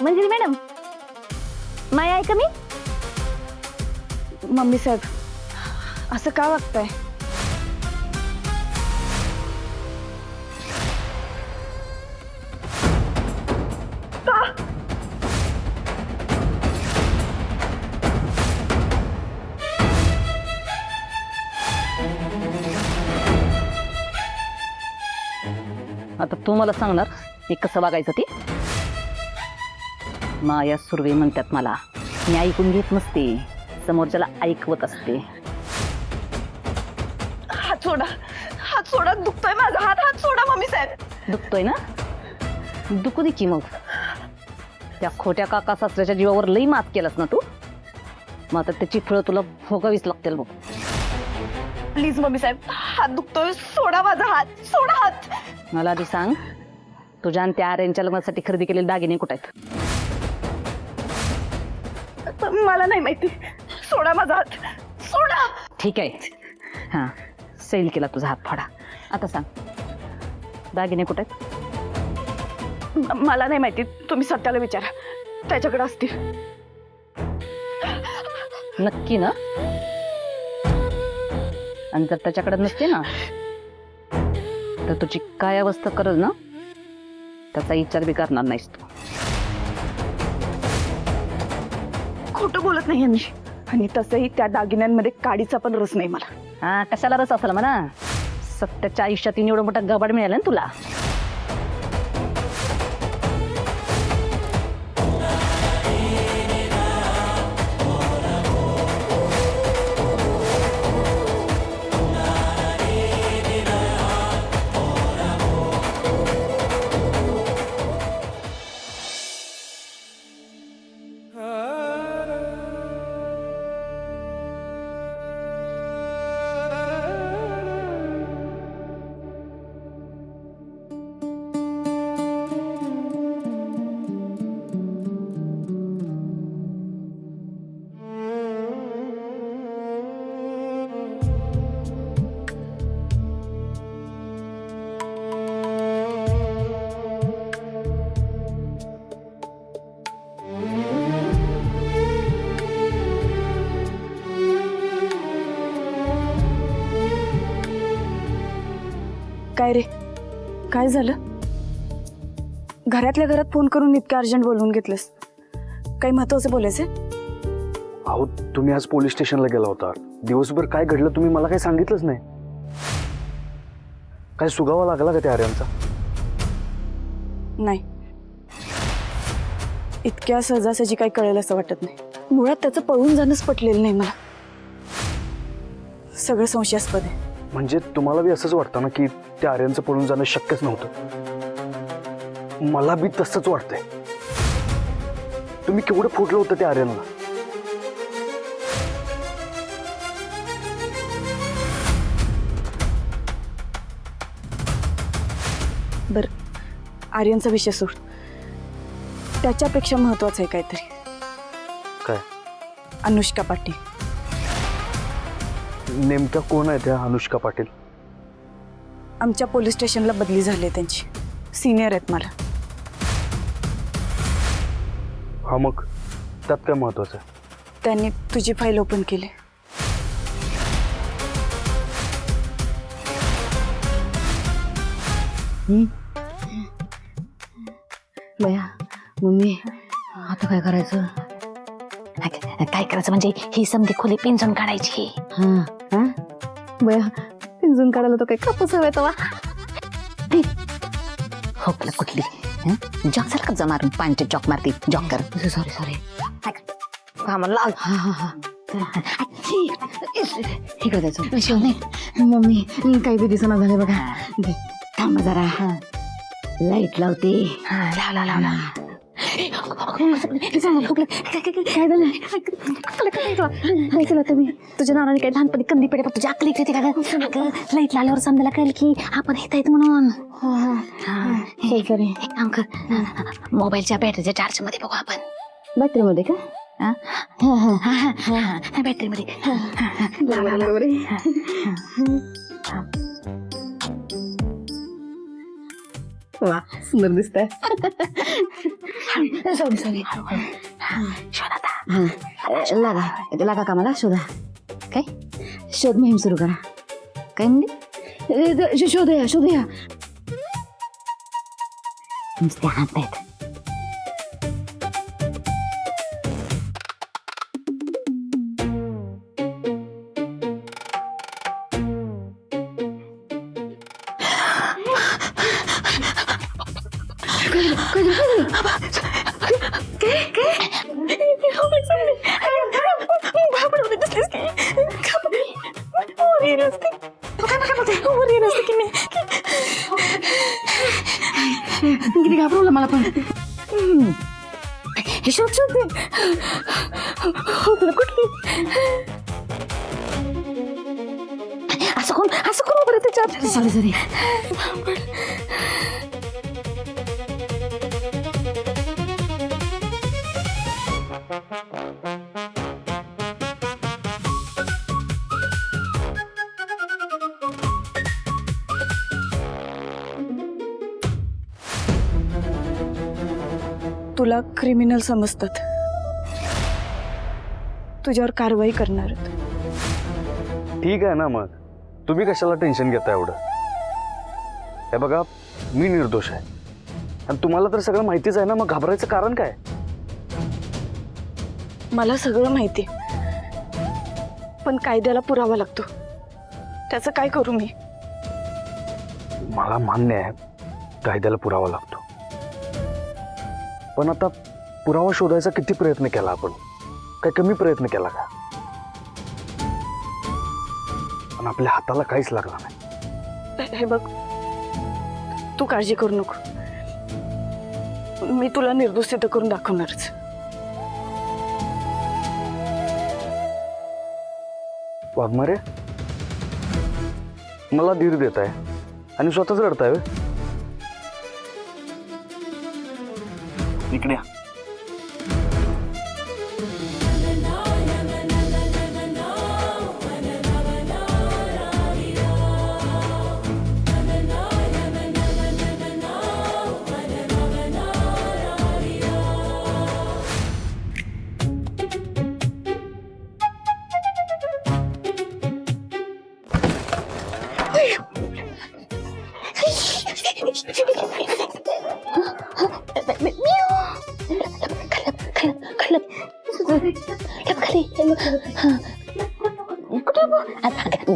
Manjiri madam, माय ऐका मी. Mummy साहेब, असं का वागताय? आता तू मला सांगणार मी कसं वागायचं ते. माया सुर्वे म्हणतात मला, मी ऐकून घेत नसते, समोरच्याला ऐकवत असते. हात सोडा, दुखतोय माझा हात. हात सोडा मम्मी साहेब. दुखतोय ना, दुखू दे की मग. त्या खोट्या काका सासऱ्याच्या जीवावर लई मात केलंस ना तू, मग आता त्याची फळं तुला भोगावीच लागतील बघ. प्लीज मम्मी साहेब, हात दुखतोय, सोडा माझा हात, सोडा हात. मला आधी सांग, तुझ्या आणि त्या आर्यनच्या लग्नासाठी खरेदी केलेले दागिने कुठे आहेत? मला नाही माहिती, सोडा माझा हात, सोडा. ठीक आहे, हां, सैल केला तुझा हात फाडा. आता सांग, दागिने कुठे आहेत? मला नाही माहिती, तुम्ही सत्याला विचारा, त्याच्याकडे असतील. नक्की ना? आणि जर त्याच्याकडे नसते ना, तर तुझी काय अवस्था करल ना, त्याचा विचार बी करणार नाहीस तू. खोटं बोलत नाही मी, आणि तसंही त्या दागिन्यांमध्ये काडीचा पण रस नाही मला. हा, कशाला रस असेल म्हणा, सत्याच्या आयुष्यात एवढं मोठा गबाड मिळाला ना तुला. काय रे, काय झालं? घरातल्या घरात फोन करून इतकं अर्जंट बोलवून घेतलंस, काही महत्वाचं बोलायचंय? अहो, तुम्ही आज पोलीस स्टेशनला गेला होता, दिवसभर काय घडलं तुम्ही मला काही सांगितलंच नाही. काय सुगावा लागला का त्या आर्यांचा? नाही, इतक्या सहजासहजी काही कळेल असं वाटत नाही. मुळात त्याचं पळून जाणंच पटलेलं नाही मला. सगळं संशयास्पद आहे. म्हणजे तुम्हाला बी असंच वाटतं ना की त्या आर्यांचं पळून जाणं शक्यच नव्हतं? मला बी तसंच वाटतंय. तुम्ही केवढं फुटलं होतं त्या आर्यांना. बर, आर्यनचा विषय सोड, त्याच्यापेक्षा महत्वाचं आहे काहीतरी. काय? अनुष्का पाटील. नेमक्या कोण आहे त्या अनुष्का पाटील? आमच्या पोलीस स्टेशनला बदली झाली आहे त्यांची, सिनियर आहेत मला. हा, मग त्यात काय महत्वाचं आहे? त्यांनी तुझी फाईल ओपन केली. बया मम्मी, आता काय करायचं? काय करायचं म्हणजे ही समधी खोली पिंजून काढायची. बया, पिंजून काढायला तो काय कापूस हवाय तवा? खोकला कुठली जॉक झाला का मारून पांचे जॉक मारती जॉकर. सॉरी लाग. इकडे द्यायचं मम्मी, काही बी दिसना झाले बघा. थांब जरा, लाईट लावते. लाव. काय झालं? काय केलं तुम्ही? तुझ्या नानाने काही लहानपणी कंदी पेढे तुझ्या अकली येते का ग? लाईट लावल्यावर समजायला कळेल की आपण येत आहेत म्हणून. हे करे एक काम कर, मोबाईलच्या बॅटरीच्या चार्ज मध्ये बघू आपण. बॅटरी मध्ये का? बॅटरी मध्ये. वा सुंदर दिसतंय. Sorry sorry. लागा का मला शोधा. काय शोध मोहीम सुरू करा. काय म्हणजे शोधूया नुसते हात आहेत. किती घाबरवलं मला पण. हे शोध कुठली असं कोण बरं त्याच्यात. सॉरी तुला क्रिमिनल समजतात, तुझ्यावर कारवाई करणार. ठीक आहे ना, मग तुम्ही कशाला टेन्शन घेता एवढं. हे बघा, मी निर्दोष आहे आणि तुम्हाला तर सगळं माहितीच आहे ना, मग घाबरायचं कारण काय. मला सगळं माहिती, पण कायद्याला पुरावा लागतो. त्याचं काय करू मी. मला मान्य आहे कायद्याला पुरावा लागतो, पण आता पुरावा शोधायचा किती प्रयत्न केला आपण, काय कमी प्रयत्न केला का. पण आपल्या हाताला काहीच लागला नाही. हे बघ, तू काळजी करू नको. मी तुला निर्दोष सिद्ध करून दाखवणारच. वाघमारे, मला धीर देत आहे आणि स्वतःच रडताय. इकडे या.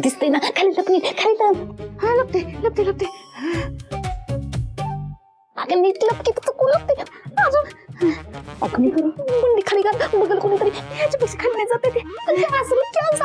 दिसते ना खाली लपते. अगं नीट लपकी चुकू लपते अजून. अग्नी करू गुंडी खाली घाल, बघल कोणीतरी ह्याच्या पैसे खाली नाही जाते ते. असं